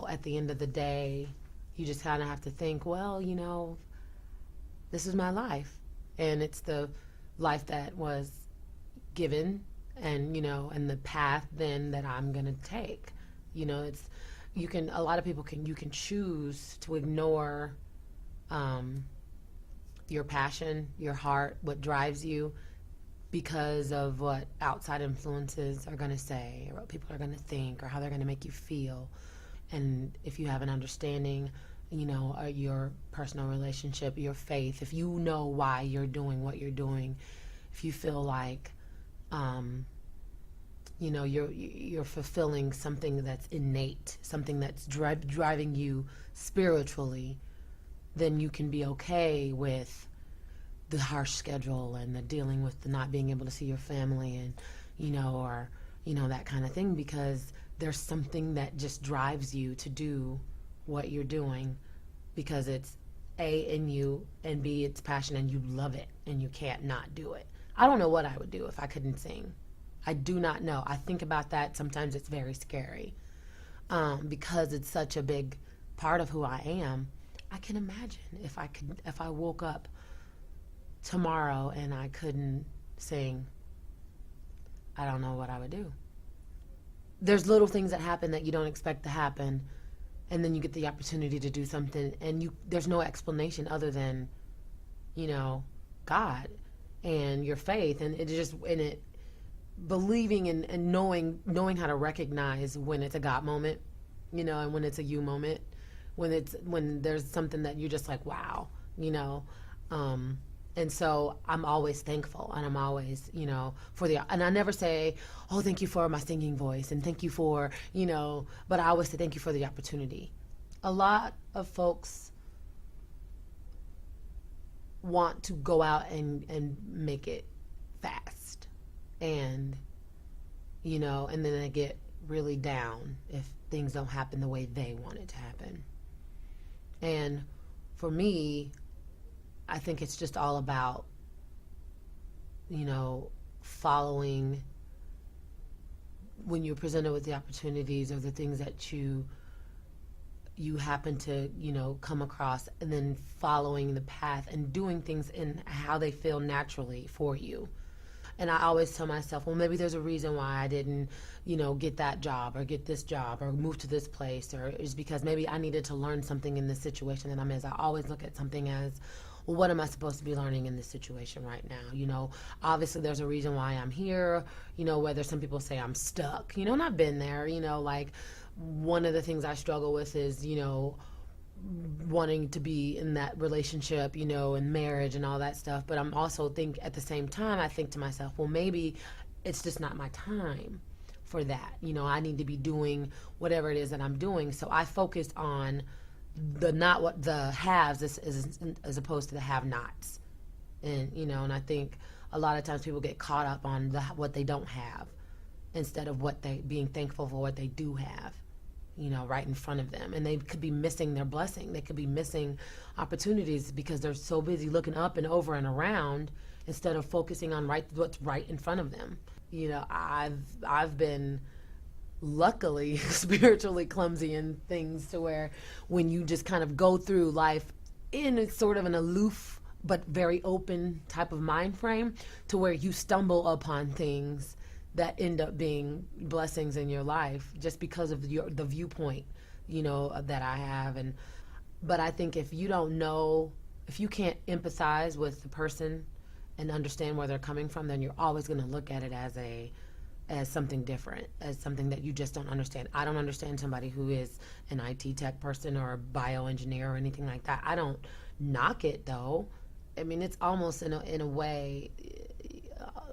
at the end of the day, you just kind of have to think, well, this is my life. And it's the life that was given, and the path then that I'm going to take. It's, a lot of people you can choose to ignore your passion, your heart, what drives you, because of what outside influences are going to say, or what people are going to think, or how they're going to make you feel. And if you have an understanding, your personal relationship, your faith, if you know why you're doing what you're doing, if you feel like, you're fulfilling something that's innate, something that's driving you spiritually, then you can be okay with the harsh schedule and the dealing with the not being able to see your family and, or, that kind of thing, because there's something that just drives you to do what you're doing, because it's A, in you, and B, it's passion, and you love it and you can't not do it. I don't know what I would do if I couldn't sing. I do not know. I think about that. Sometimes it's very scary, because it's such a big part of who I am. I can imagine if I woke up tomorrow and I couldn't sing. I don't know what I would do. There's little things that happen that you don't expect to happen, and then you get the opportunity to do something, and there's no explanation other than, God and your faith, and believing and knowing how to recognize when it's a God moment, and when it's a you moment, when there's something that you're just like, wow, and so I'm always thankful, and I'm always, and I never say, oh, thank you for my singing voice, and thank you for, but I always say thank you for the opportunity. A lot of folks want to go out and make it fast, and, and then they get really down if things don't happen the way they want it to happen. And for me, I think it's just all about, following when you're presented with the opportunities or the things that you happen to, come across, and then following the path and doing things in how they feel naturally for you. And I always tell myself, well, maybe there's a reason why I didn't, get that job or get this job or move to this place, or it's because maybe I needed to learn something in this situation that I'm in. I always look at something as, well, what am I supposed to be learning in this situation right now? Obviously there's a reason why I'm here, whether some people say I'm stuck, and I've been there, like one of the things I struggle with is, wanting to be in that relationship, and marriage and all that stuff. But I'm also at the same time, I think to myself, well, maybe it's just not my time for that. I need to be doing whatever it is that I'm doing. So I focused on the haves as opposed to the have-nots. And, and I think a lot of times people get caught up on what they don't have instead of being thankful for what they do have, right in front of them. And they could be missing their blessing. They could be missing opportunities because they're so busy looking up and over and around instead of focusing on what's right in front of them. I've been luckily spiritually clumsy in things to where when you just kind of go through life in sort of an aloof but very open type of mind frame, to where you stumble upon things that end up being blessings in your life just because of the viewpoint, that I have. But I think if you don't know, if you can't empathize with the person and understand where they're coming from, then you're always going to look at it as something different, as something that you just don't understand. I don't understand somebody who is an IT tech person or a bioengineer or anything like that. I don't knock it, though. I mean, it's almost in a way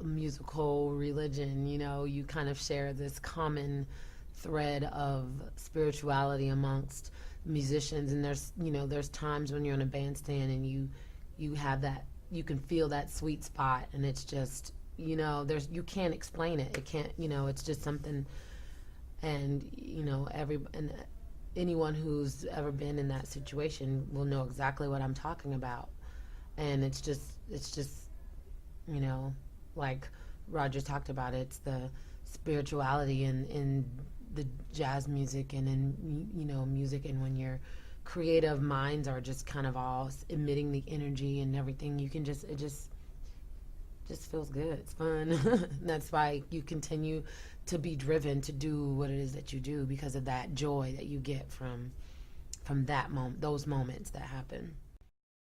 musical religion. You kind of share this common thread of spirituality amongst musicians, and there's times when you're in a bandstand and you have that, you can feel that sweet spot, and it's just, you can't explain it. It can't, it's just something. And and anyone who's ever been in that situation will know exactly what I'm talking about. And it's just like Roger talked about, it's the spirituality in the jazz music and in, you know, music, and when your creative minds are just kind of all emitting the energy and everything, you can just, it just feels good. It's fun. That's why you continue to be driven to do what it is that you do, because of that joy that you get from that moment, those moments that happen.